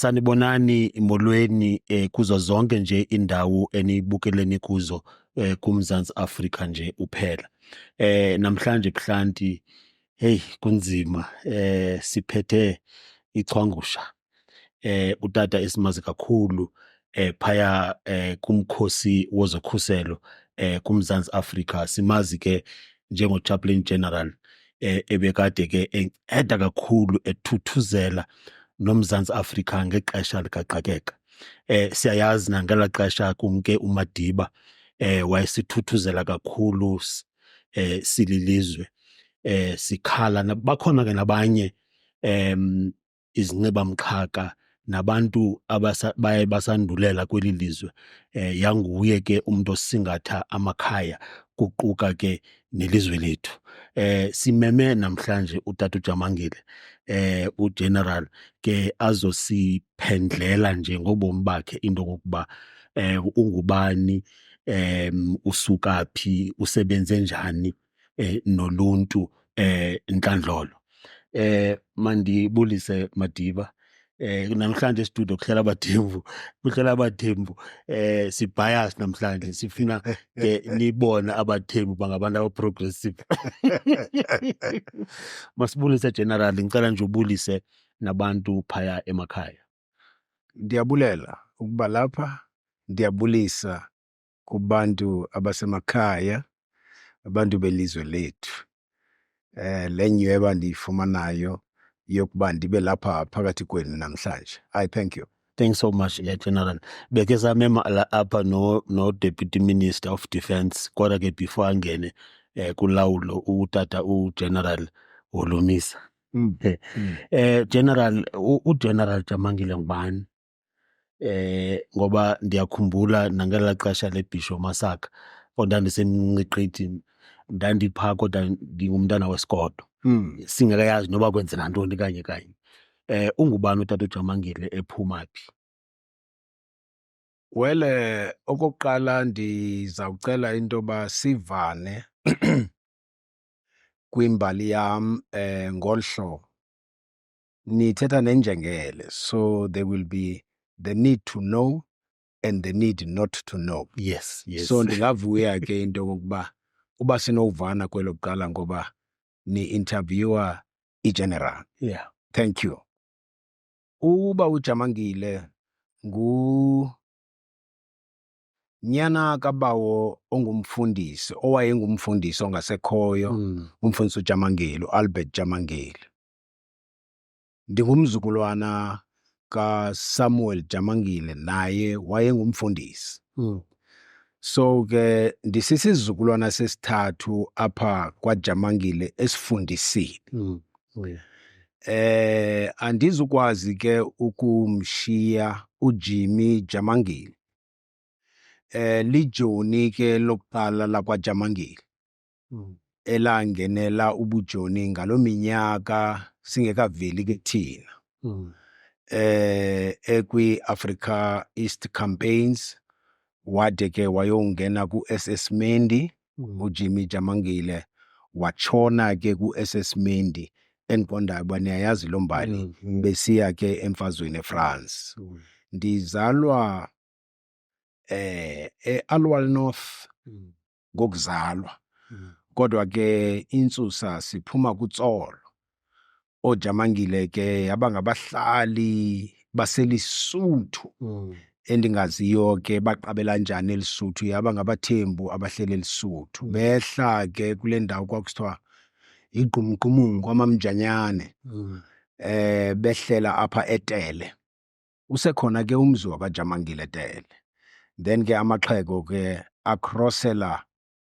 Sanibonani molweni kuzo zonke nje indawo enibukeleni kuzo kumZantsi Afrika nje uphela. Namhlanje Ebuhlanti hey kunzima siphethe ichwangusha. Utata esimazi kakhulu phaya kumkhosi wozokhuselo kumZantsi Afrika, simazi ke njengo-Chaplain General ebekade ke enceda kakhulu ethuthuzela noMzantsi Afrika ngexesha likaxakeka. Siyayazi nangelaa xesha kumke uMadiba wayesithuthuzela kakhulu sililizwe, sikhala. Bakhona ke nabanye izinqibamxhaka nabantu baye basandulela kweli lizwe. Yanguye ke umntu osingatha amakhaya kuquka ke nelizwe lethu. Simeme namhlanje utata uJamangile uGeneral ke azosiphendlela nje ngobomi bakhe, into okokuba ungubani, usuka phi, usebenze njani noluntu ntlandlolo. Mandibulise Madiba. Namhlanje estudio kuhlala abathembu, sibhayasi namhlanje, sifuna ke nibone abathembu bangabantu aba-progressive. Masibulise General, ngicela nje ubulise nabantu phaya emakhaya. Ndiyabulela ukuba lapha, ndiyabulisa kubantu abasemakhaya, abantu belizwe lethu. Le nyweba ndiyifumanayo yokuba ndibe lapha phakathi kwenu namhlanje. I thank you. Thanks so much, General. Beke samema apha no Deputy Minister of Defence, kodwa ke before angene kulawulo utata uGeneral Holomisa. General, uGeneral Jamangile ngubani? Ngoba ndiyakhumbula nangelaa xesha leBishop Masaka, kodwa ndisemncinci, ndandiphaa kodwa ndingumntana wesikolo. Singekayazi noba kwenzela ntoni kanye kanye. Ungubani utata uJamangile, ephuma phi? Well, okokuqala ndizawucela into yoba sivane kwimbali yam ngolu hlobo. Nithetha nenjengele, so there will be the need to know and the need not to know. Yes. So ndingavuya ke into yokokuba uba sinovana kwelo kuqala ngoba ni-interviewer i-general. Yeah. Thank you. Uba uJamangile nyana kabawo ongumfundisi, owayengumfundisi ongasekhoyo, umfundisi uJamangile, Albert Jamangile. Ndingumzukulwana kaSamuel Jamangile, naye wayengumfundisi. So ke ndisisizukulwana sesithathu apha kwaJamangile esifundisile. Andizukwazi ke ukumshiya uJimmy Jamangile. Lijoni ke lokuqala lakwaJamangile elangenela ubujoni ngaloo minyaka singekaveli ke thina. Ekwi-Africa East Campaigns, wade ke wayongena ku-SS Mendi, uJimmy Jamangile watshona ke ku-SS Mendi, endiqondayo uba niyayazi loo mbali, besiya ke emfazweni eFrance. Ndizalwa eAlwal North ngokuzalwa, kodwa ke intsusa siphuma kuTsolo. OJamangile ke yaba ngabahlali baseLisuthu, endingaziyo ke baqabela njani eLisuthu, yaba ngabathembu abahleli eLisuthu. Behla ke kule ndawo kwakusithiwa iGqumgqumungu kwaMamjanyane, behlela apha eTele. Usekhona ke umzi wakaJamangile eTele. Then ke amaxhego ke acrossela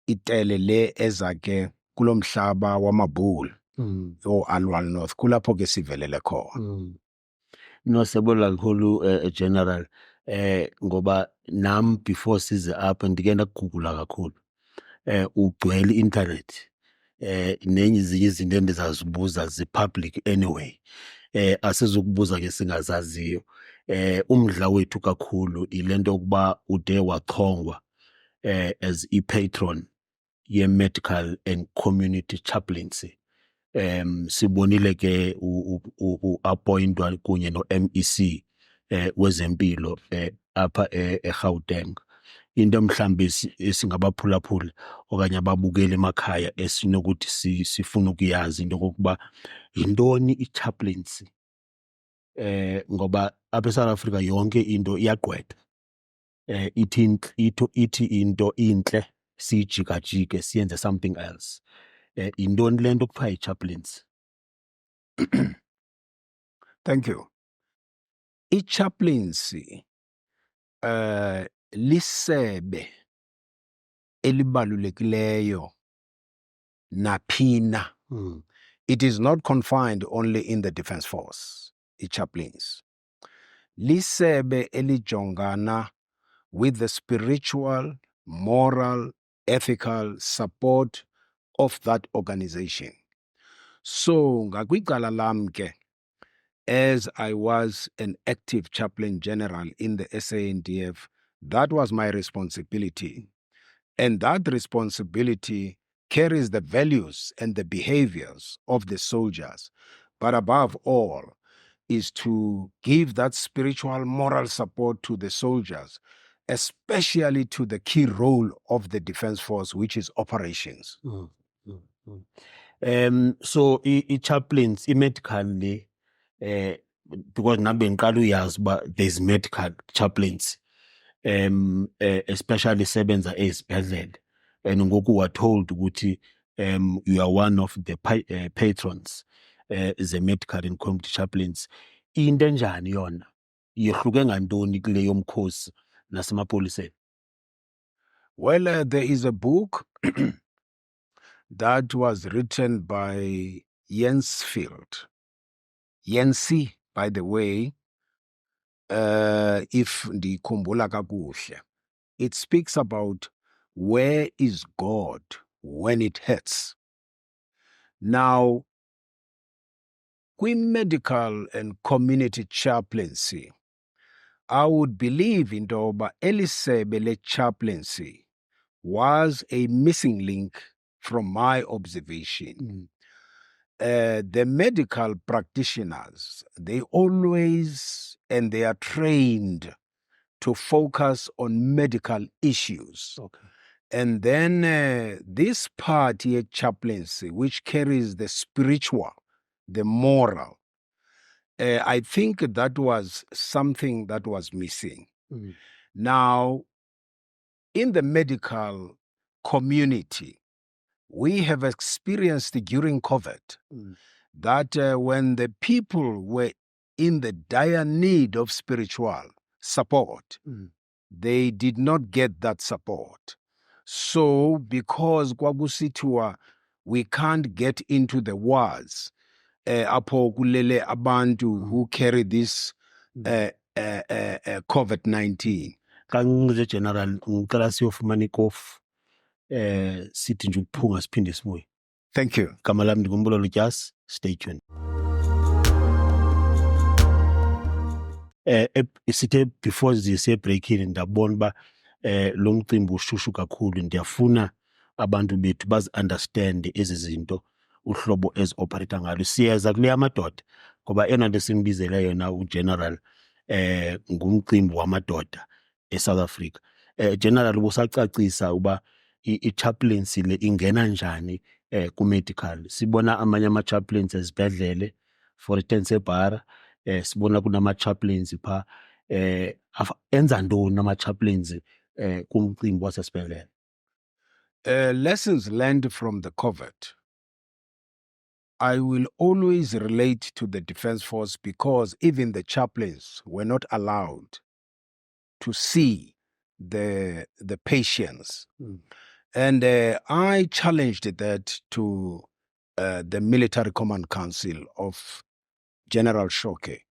iTele le eza ke kulo mhlaba wamaBhulu, Alwal North, kulapho ke sivelele khona. No, siyabonga kakhulu General, ngoba nam before size apha ndike ndakugugula kakhulu. Ugcwele i-internet, nenye ezinye izinto endizazibuza zi-public anyway. Asizukubuza ke singazaziyo. Umdla wethu kakhulu ile nto yokuba ude wachongwa as i-patron ye-medical and community chaplaincy. Sibonile ke u-appointwa kunye no-MEC wezempilo apha eGauteng. Into mhlambe esingabaphulaphula okanye ababukeli emakhaya esinokuthi sifuna ukuyazi into kokuba yintoni i-chaplaincy, ngoba apha eSouth Africa yonke into iyagqwetha. Ithi into intle siyijikajike siyenze something else. Yintoni le nto kuthiwa yi-chaplaincy? Thank you. I-chaplaincy lisebe elibalulekileyo naphina. It is not confined only in the Defence Force, i-chaplains. Lisebe elijongana with the spiritual, moral, ethical support of that organization. So, ngakwicala lam ke, as I was an active chaplain general in the SANDF, that was my responsibility. And that responsibility carries the values and the behaviors of the soldiers. But above all, is to give that spiritual, moral support to the soldiers, especially to the key role of the Defence Force, which is operations. So i-chaplains, i-medical le, because nabe ngiqala uyazi uba there's medical chaplains, especially sebenza ezibhedlele, and ngoku we are told ukuthi you are one of the patrons ze-medical and community chaplains. Into enjani yona? Yehluke ngantoni kule yomkhosi nasemapoliseni? Well, there is a book that was written by Jensfield. Yensi, by the way, if ndikhumbula kakuhle, it speaks about where is God when it hurts. Now, medical and community chaplaincy, I would believe in Doba Elisebele chaplaincy was a missing link from my observation. The medical practitioners, they always, and they are trained to focus on medical issues. Okay. And then this part here, chaplaincy, which carries the spiritual, the moral, I think that was something that was missing. Now, in the medical community, we have experienced during COVID that when the people were in the dire need of spiritual support, they did not get that support. So, because kwakusithiwa we can't get into the wards, apho kulele abantu who carry this COVID-19. Kangize general ngicela siyofumana ikofu sithi nje ukuphunga siphinde sibuye. Thank you. Igama lami ndingumbulelo Lutyasi. Stay tuned. Sithe before siye breakini ndabona uba lo mcimbi ushushu kakhulu. Ndiyafuna abantu bethu bazi-understand ezi zinto uhlobo ezi-operate ngalo. Siyeza kule amadoda ngoba eyona nto simbizele yona ugeneral ngumcimbi wamadoda eSouth Africa. General, ubusacacisa uba i-chaplaincy le ingena njani ku-medical. Sibona amanye ama-chaplains ezibhedlele, for instance eBhara, sibona kunama-chaplains pha, enza ntoni ama-chaplains kumcimbi wasesibhedlele? Lessons learned from the COVID. I will always relate to the Defence Force because even the chaplains were not allowed to see the patients. And I challenged that to the Military Command Council of General Shoke,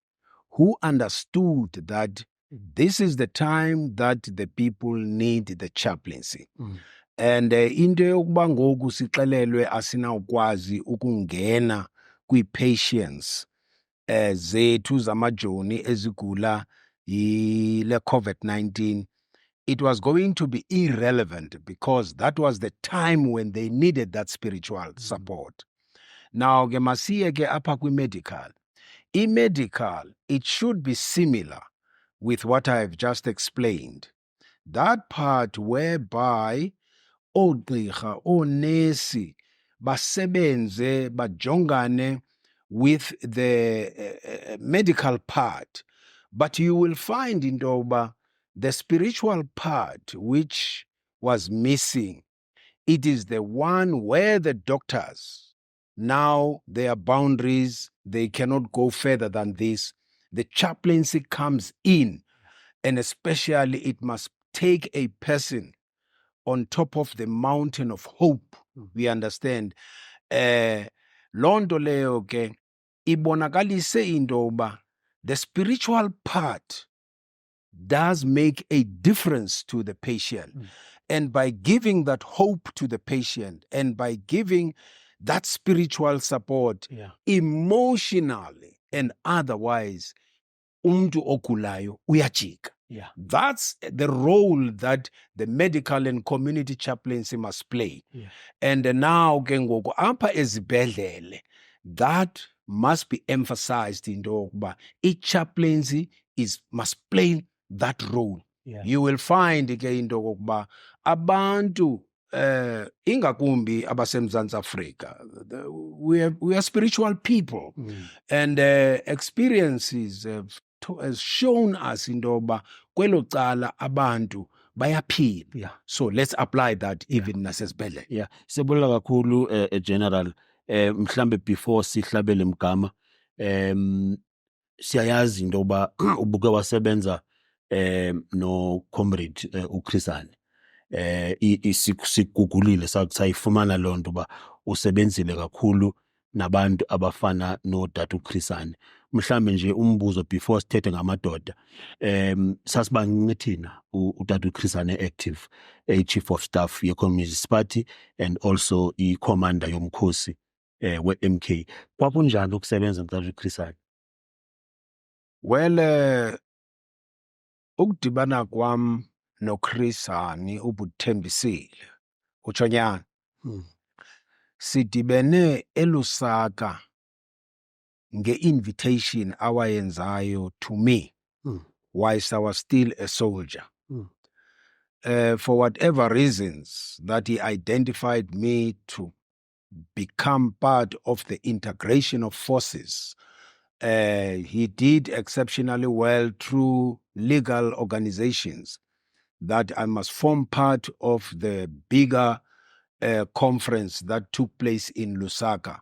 who understood that this is the time that the people need the chaplaincy. And into yokuba ngoku sixelelwe asinawukwazi ukungena kwi-patients zethu zamajoni ezigula yile COVID-19, it was going to be irrelevant because that was the time when they needed that spiritual support. Now, ke masiye ke apha kwi-medical. I-medical, it should be similar with what I have just explained. That part whereby ogqirha, onesi basebenze bajongane with the medical part, but you will find in Doba the spiritual part which was missing. It is the one where the doctors, now their boundaries, they cannot go further than this. The chaplaincy comes in, and especially it must take a person on top of the mountain of hope. We understand. Londo leyo ke ibonakalise indoba the spiritual part does make a difference to the patient. And by giving that hope to the patient and by giving that spiritual support, emotionally and otherwise, umntu ogulayo uyajika. That's the role that the medical and community chaplaincy must play. And now ke ngoku apha ezibhedlele, that must be emphasized into yokuba i-chaplaincy must play that role. You will find ke into yokuba abantu ingakumbi abaseMzantsi Afrika, we are spiritual people, and experiences has shown us into yokuba kwelo cala abantu bayaphila. So let's apply that even nasesibhedlele. Siyabulela kakhulu General. Mhlambe before sihlabele mgama, siyayazi into yoba ubuke wasebenza no comrade uChrisane. Sigugulile sayifumana loo nto uba usebenzile kakhulu nabantu abafana nodade uChrisane. Mhlambe nje umbuzo before sithethe ngamadoda, sasibancinci thina udade uChrisane active, chief of staff ye-Communist Party and also i-commander yomkhosi we-MK. Kwakunjani ukusebenza nodade uChrisane? Well, ukudibana kwam noChrisane ubuthembisile utshonyana, sidibene eLusaka nge-invitation awayenzayo to me whilst I was still a soldier. For whatever reasons that he identified me to become part of the integration of forces, he did exceptionally well through legal organizations that I must form part of the bigger conference that took place in Lusaka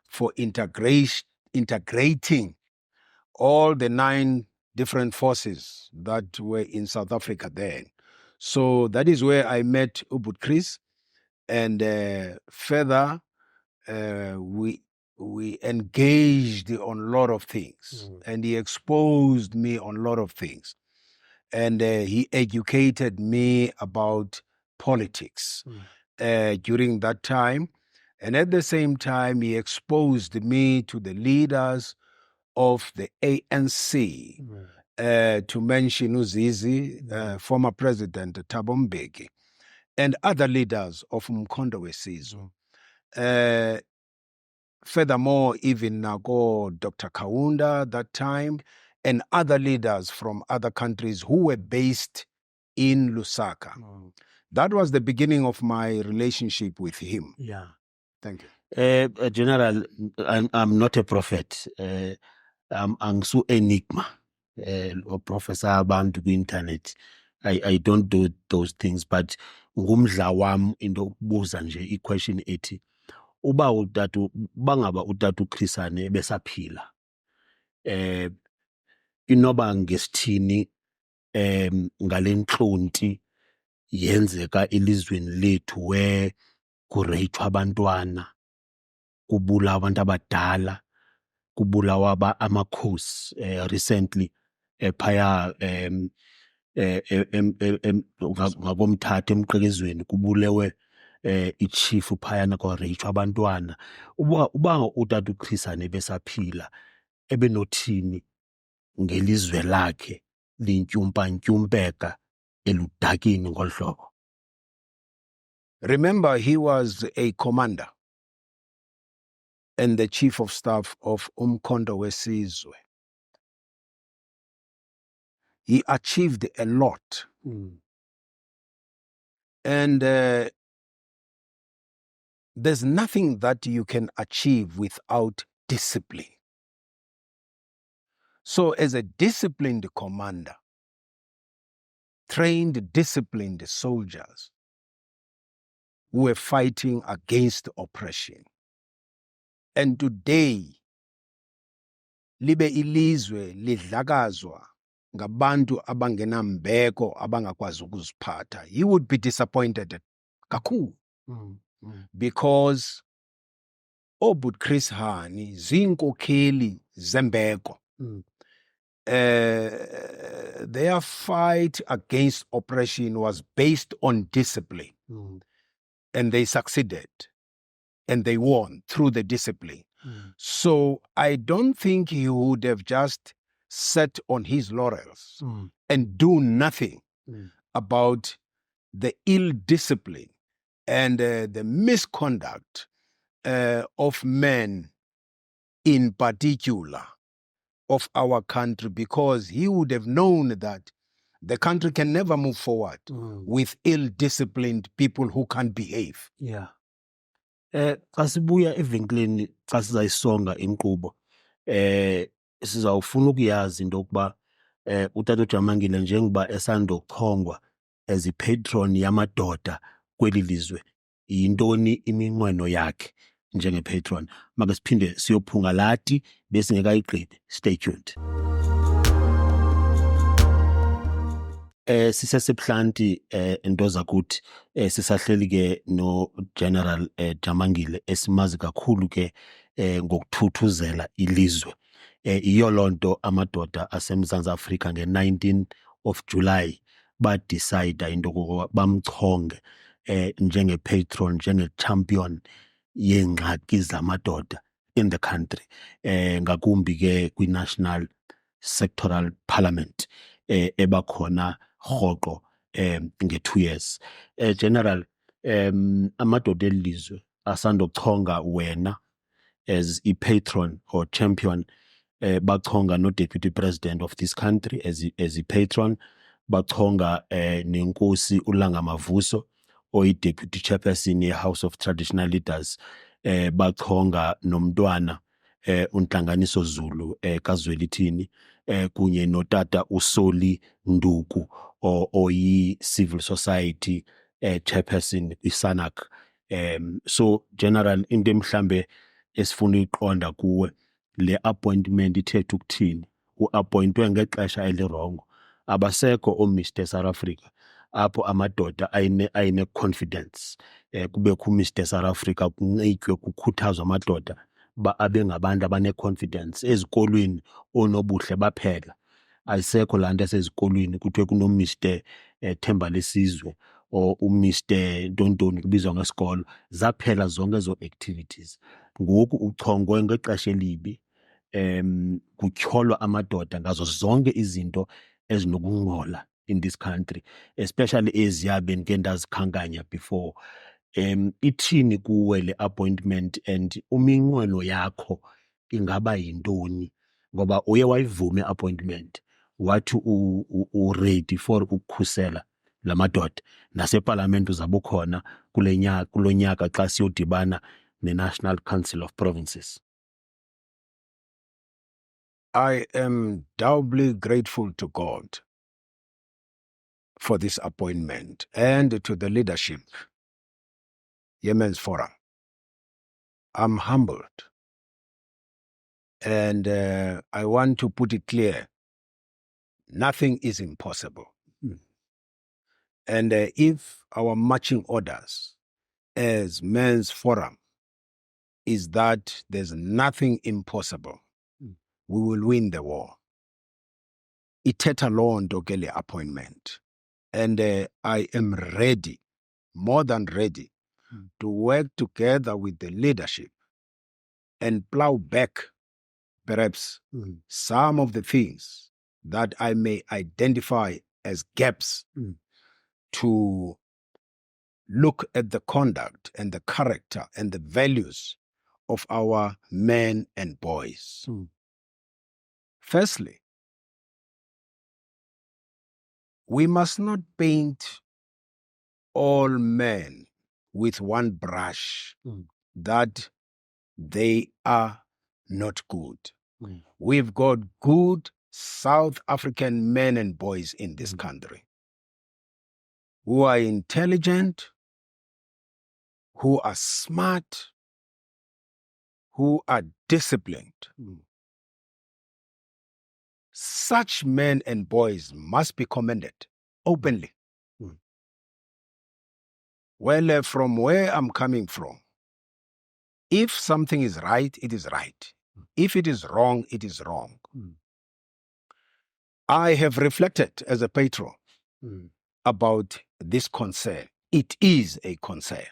for integrating all the 9 different forces that were in South Africa then. So that is where I met Ubud Chris, and further we engaged on a lot of things, and he exposed me on a lot of things, and he educated me about politics during that time, and at the same time he exposed me to the leaders of the ANC, to mention Uzizi, former President Thabo Mbeki, and other leaders of Umkhonto weSizwe. Furthermore, even Nago Dr. Kaunda that time, and other leaders from other countries who were based in Lusaka. That was the beginning of my relationship with him. Thank you. General, I'm not a prophet. I'm so enigma. Or professor abantu ku-internet. I don't do those things, but ngumdla wam into ukubuza nje i-question ethi uba bangaba utata uChrisane besaphila, inoba ngesithini ngale ntlonti yenzeka elizweni lethu where kureyithwa abantwana, kubulawa abantu abadala, kubulawa amakhosi recently phaya ngakomthatha emqikezweni kubulewe ichief phayana kwareyithwa abantwana. Uba utata uChrisane besaphila ebenothini ngelizwe lakhe lintyumpantyumpeka eludakini ngolu hlobo? Remember, he was a commander and the chief of staff of Umkhonto weSizwe. He achieved a lot. And there's nothing that you can achieve without discipline. So as a disciplined commander, trained, disciplined soldiers who were fighting against oppression. And today, libe ilizwe lidlakazwa ngabantu abangenambeko abangakwazi ukuziphatha, he would be disappointed kakhulu. Because obut Chris Hani zinkokheli zembeko. Their fight against oppression was based on discipline. And they succeeded. And they won through the discipline. So I don't think he would have just sat on his laurels and do nothing about the ill discipline and the misconduct of men in particular of our country, because he would have known that the country can never move forward with ill-disciplined people who can't behave. Yeah. Xa sibuya evenkileni xa sizayisonga inkqubo sizawufuna ukuyazi into yokuba utata uJamangile njengoba esandochongwa as i-patron yamadoda kweli lizwe, yintoni iminqweno yakhe njenge-patron? Make siphinde siyophunga lati besingekayigqibi. Stay tuned. Sisesebuhlanti into zakuthi sisahleli ke no General Jamangile esimazi kakhulu ke ngokuthuthuzela ilizwe. Iyo lonto amadoda aseMzantsi Afrika nge-19 of July badecide into kokuba bamchonge njenge-patron, njenge-champion yeengxaki zamadoda in the country, ngakumbi ke kwi-National Sectoral Parliament ebakhona rhoqo nge-2 years. General, amadoda elizwe asandochonga wena as i-patron or champion, bachonga no-deputy president of this country as i-patron, bachonga nenkosi uLangamavuso oyi-deputy chairperson ye-House of Traditional Leaders, bachonga nomntwana uNhlanganiso Zulu kaZwelithini, kunye notata uSoli Nduku oyi-civil society chairperson kwi-SANAC. So General, into mhlambe esifuna uyiqonda kuwe, le appointment ithetha ukuthini? U-appointwe ngexesha elirongo, abasekho o-Mr. South Africa apho amadoda ayine confidence, kubekho u-Mr. South Africa, kunxitywe kukhuthazwa amadoda abe ngabantu abane-confidence. Ezikolweni oonobuhle baphela, ayisekho laa nto esezikolweni kuthiwe kuno-Mr. Themba Lesizwe or u-Mr. Ntontoni kubizwa ngesikolo, zaphela zonke ezo activities. Ngoku uchongwe ngexesha elibi, kutyholwa amadoda ngazo zonke izinto ezinokungqola in this country, especially eziya bendike ndazikhankanya before. Ithini kuwe le appointment and uminqweno yakho ingaba yintoni? Ngoba uye wayivuma i-appointment, wathi u-ready for ukukhusela la madoda, nasepalamente uzabe ukhona kulo nyaka xa siyodibana ne-National Council of Provinces. I am doubly grateful to God for this appointment and to the leadership, Yemen's Forum. I'm humbled. And I want to put it clear, nothing is impossible. And if our marching orders as Men's Forum is that there's nothing impossible, we will win the war. Ithetha loo nto ke le appointment. And I am ready, more than ready, to work together with the leadership and plow back perhaps some of the things that I may identify as gaps, to look at the conduct and the character and the values of our men and boys. Firstly, we must not paint all men with one brush that they are not good. We've got good South African men and boys in this country who are intelligent, who are smart, who are disciplined. Such men and boys must be commended openly. Well, from where I'm coming from, if something is right, it is right. If it is wrong, it is wrong. I have reflected as a patron about this concern. It is a concern.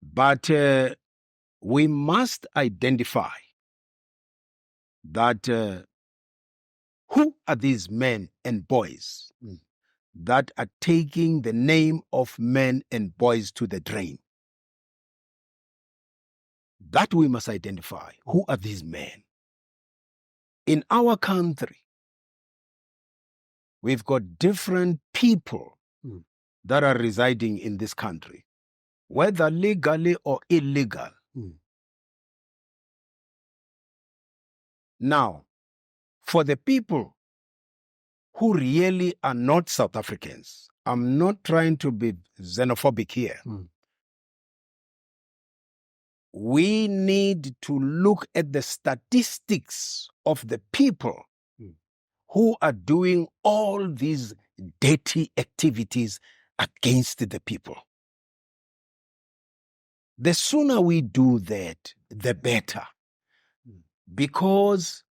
But we must identify that who are these men and boys that are taking the name of men and boys to the drain. That we must identify. Who are these men? In our country, we've got different people that are residing in this country, whether legally or illegal. Now, for the people who really are not South Africans, I'm not trying to be xenophobic here. We need to look at the statistics of the people who are doing all these dirty activities against the people. The sooner we do that, the better. Because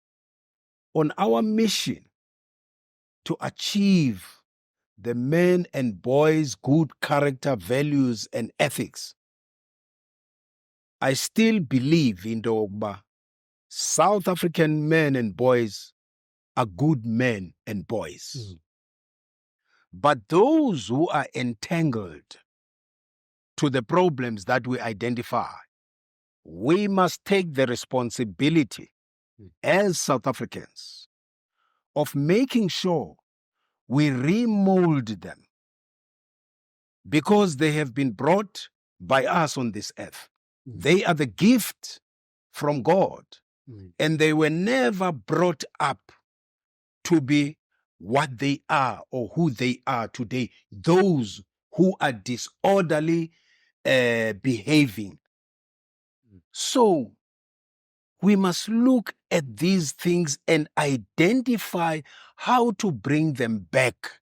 on our mission to achieve the men and boys' good character, values, and ethics, I still believe in the Ogba. South African men and boys are good men and boys. But those who are entangled to the problems that we identify, we must take the responsibility as South Africans of making sure we remold them, because they have been brought by us on this earth. They are the gift from God, and they were never brought up to be what they are or who they are today. Those who are disorderly behaving. So we must look at these things and identify how to bring them back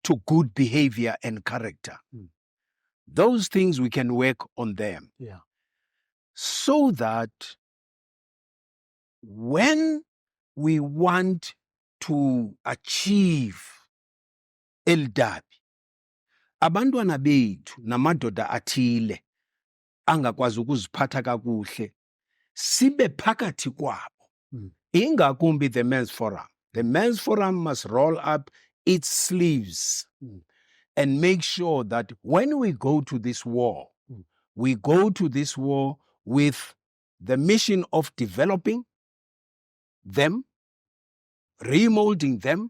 to good behavior and character. Those things we can work on them. So that when we want to achieve eldabi, abantwana bethu namadoda athile angakwazi ukuziphatha kakuhle, sibe phakathi kwabo. Ingakumbi the men's forum. The men's forum must roll up its sleeves and make sure that when we go to this war, we go to this war with the mission of developing them, remolding them,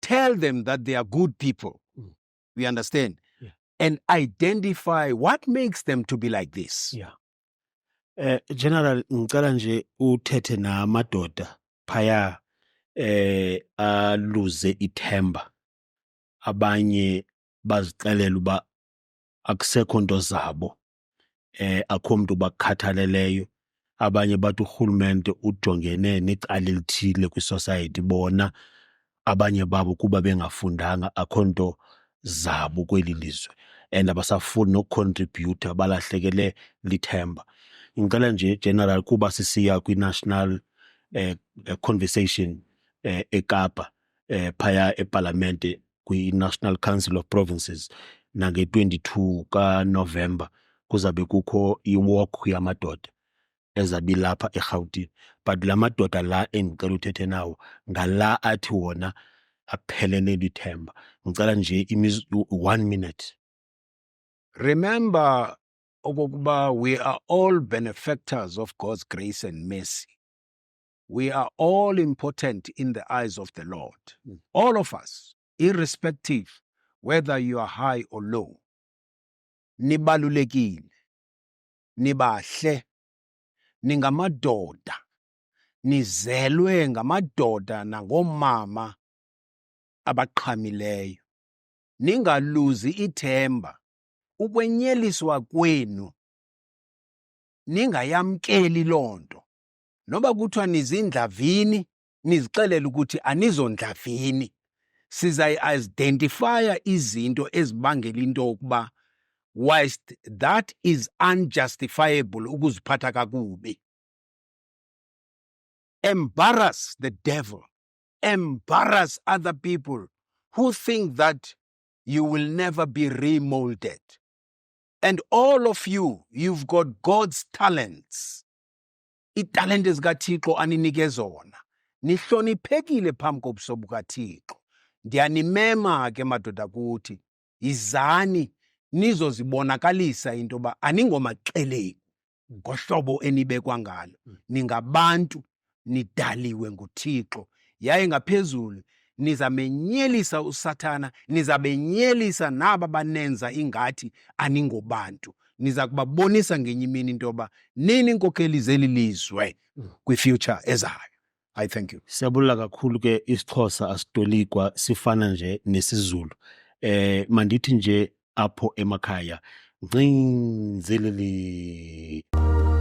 tell them that they are good people. We understand? And identify what makes them to be like this. General, ngicela nje uthethe namadoda phaya aluze ithemba, abanye bazixelela uba akusekho nto zabo, akho mntu bakukhathaleleyo, abanye bathi urhulumente ujongene necala elithile kwisociety, bona abanye babo kuba bengafundanga akho nto zabo kweli lizwe and abasafuni nokucontributa, balahlekele lithemba. Ngicela nje General, kuba sisiya kwi-national conversation eKapa, phaya eParlamente kwi-National Council of Provinces, nange-22 kaNovember kuzabe kukho i-walk yamadoda ezabe ilapha eGauteng. But la madoda la engicela uthethe nawo ngala athi wona aphelele lithemba. Ngicela nje 1 minute. Remember, okokuba we are all benefactors of God's grace and mercy. we are all important in the eyes of the Lord. All of us, irrespective whether you are high or low. Nibalulekile, nibahle, ningamadoda, nizelwe ngamadoda nangomama abaqhamileyo. Ningaluzi ithemba, ukwenyeliswa kwenu. Ningayamkeli lonto. Noba kuthiwa nizindlavini, nizixelele ukuthi anizondlavini. Siza-identifya izinto ezibangela into yokuba whilst that is unjustifiable ukuziphatha kakubi. Embarrass the devil. Embarrass other people who think that you will never be remolded. And all of you, you've got God's talents. Italent ezikaThixo aninike zona. Nihloniphekile phambi kobuso bukaThixo. Ndiyanimema ke madoda kuthi, izani nizozibonakalisa into yoba aningomaxeleki ngohlobo enibekwa ngalo. Ningabantu nidaliwe nguThixo. Yaye ngaphezulu nizamenyelisa uSathana, nizabenyelisa naba banenza ingathi aningobantu. Niza kubabonisa ngenye imini into yoba nini inkokheli zeli lizwe kwi-future ezayo. I thank you. Siyabulala kakhulu ke isiXhosa asitolikwa sifana nje nesiZulu. Mandithi nje apho emakhaya ngcinzeleli